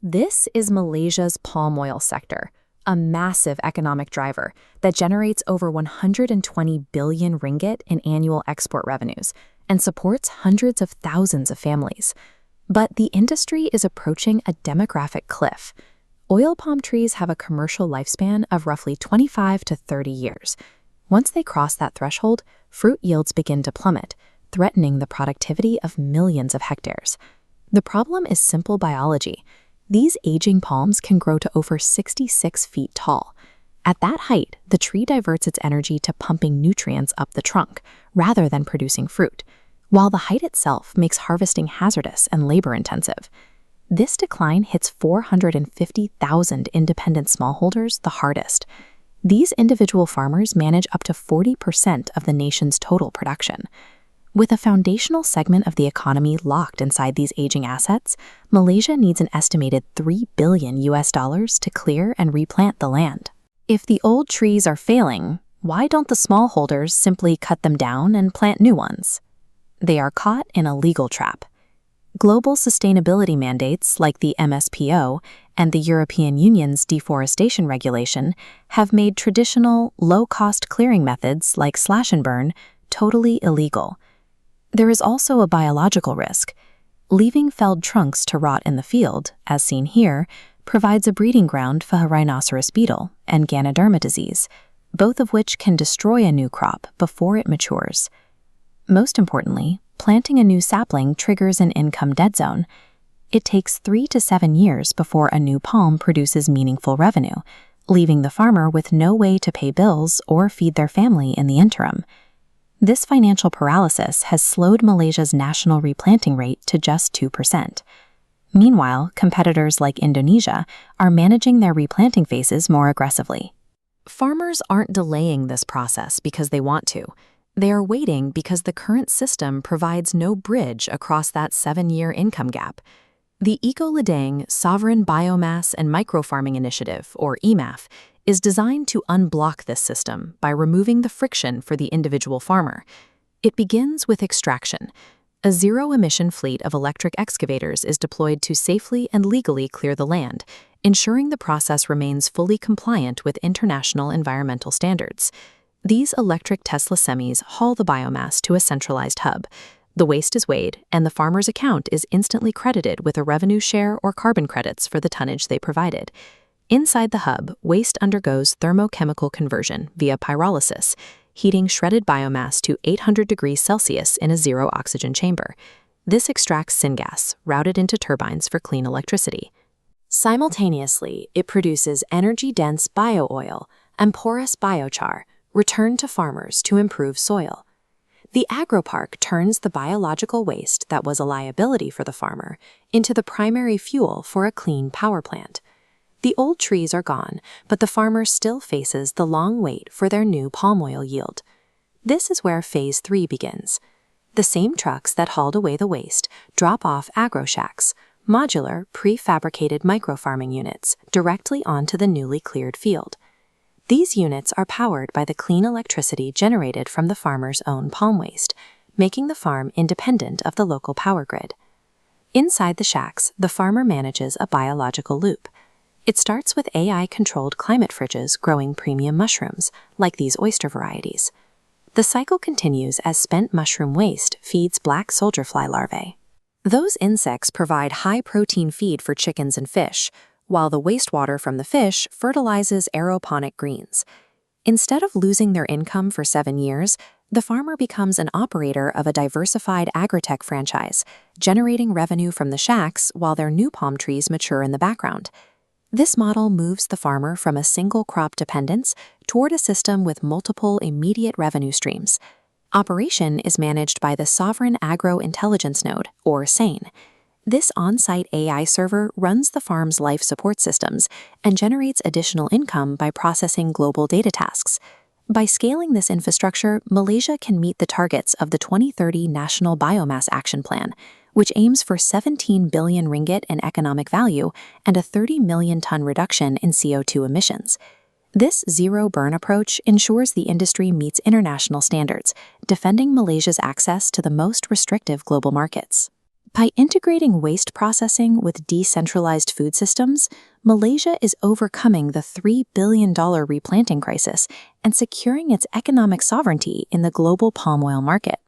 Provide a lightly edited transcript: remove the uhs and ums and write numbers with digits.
This is Malaysia's palm oil sector, a massive economic driver that generates over 120 billion ringgit in annual export revenues and supports hundreds of thousands of families. But the industry is approaching a demographic cliff. Oil palm trees have a commercial lifespan of roughly 25 to 30 years. Once they cross that threshold, fruit yields begin to plummet, threatening the productivity of millions of hectares. The problem is simple biology. These aging palms can grow to over 66 feet tall. At that height, the tree diverts its energy to pumping nutrients up the trunk, rather than producing fruit, while the height itself makes harvesting hazardous and labor-intensive. This decline hits 450,000 independent smallholders the hardest. These individual farmers manage up to 40% of the nation's total production. With a foundational segment of the economy locked inside these aging assets, Malaysia needs an estimated $3 billion to clear and replant the land. If the old trees are failing, why don't the smallholders simply cut them down and plant new ones? They are caught in a legal trap. Global sustainability mandates like the MSPO and the European Union's deforestation regulation have made traditional, low-cost clearing methods like slash and burn totally illegal. There is also a biological risk. Leaving felled trunks to rot in the field, as seen here, provides a breeding ground for a rhinoceros beetle and Ganoderma disease, both of which can destroy a new crop before it matures. Most importantly, planting a new sapling triggers an income dead zone. It takes 3 to 7 years before a new palm produces meaningful revenue, leaving the farmer with no way to pay bills or feed their family in the interim. This financial paralysis has slowed Malaysia's national replanting rate to just 2%. Meanwhile, competitors like Indonesia are managing their replanting phases more aggressively. Farmers aren't delaying this process because they want to. They are waiting because the current system provides no bridge across that 7-year income gap. The Eco-Ladang Sovereign Biomass and Microfarming Initiative, or EMAF, is designed to unblock this system by removing the friction for the individual farmer. It begins with extraction. A zero-emission fleet of electric excavators is deployed to safely and legally clear the land, ensuring the process remains fully compliant with international environmental standards. These electric Tesla semis haul the biomass to a centralized hub. The waste is weighed, and the farmer's account is instantly credited with a revenue share or carbon credits for the tonnage they provided. Inside the hub, waste undergoes thermochemical conversion via pyrolysis, heating shredded biomass to 800 degrees Celsius in a zero-oxygen chamber. This extracts syngas, routed into turbines for clean electricity. Simultaneously, it produces energy-dense bio-oil and porous biochar, returned to farmers to improve soil. The AgroPark turns the biological waste that was a liability for the farmer into the primary fuel for a clean power plant. The old trees are gone, but the farmer still faces the long wait for their new palm oil yield. This is where Phase 3 begins. The same trucks that hauled away the waste drop off agroshacks, modular, prefabricated microfarming units, directly onto the newly cleared field. These units are powered by the clean electricity generated from the farmer's own palm waste, making the farm independent of the local power grid. Inside the shacks, the farmer manages a biological loop. It starts with AI-controlled climate fridges growing premium mushrooms, like these oyster varieties. The cycle continues as spent mushroom waste feeds black soldier fly larvae. Those insects provide high-protein feed for chickens and fish, while the wastewater from the fish fertilizes aeroponic greens. Instead of losing their income for 7 years, the farmer becomes an operator of a diversified agritech franchise, generating revenue from the shacks while their new palm trees mature in the background. This model moves the farmer from a single crop dependence toward a system with multiple immediate revenue streams. Operation is managed by the Sovereign Agro Intelligence Node, or SAIN. This on-site AI server runs the farm's life support systems and generates additional income by processing global data tasks. By scaling this infrastructure, Malaysia can meet the targets of the 2030 National Biomass Action Plan, which aims for 17 billion ringgit in economic value and a 30 million ton reduction in CO2 emissions. This zero-burn approach ensures the industry meets international standards, defending Malaysia's access to the most restrictive global markets. By integrating waste processing with decentralized food systems, Malaysia is overcoming the $3 billion replanting crisis and securing its economic sovereignty in the global palm oil market.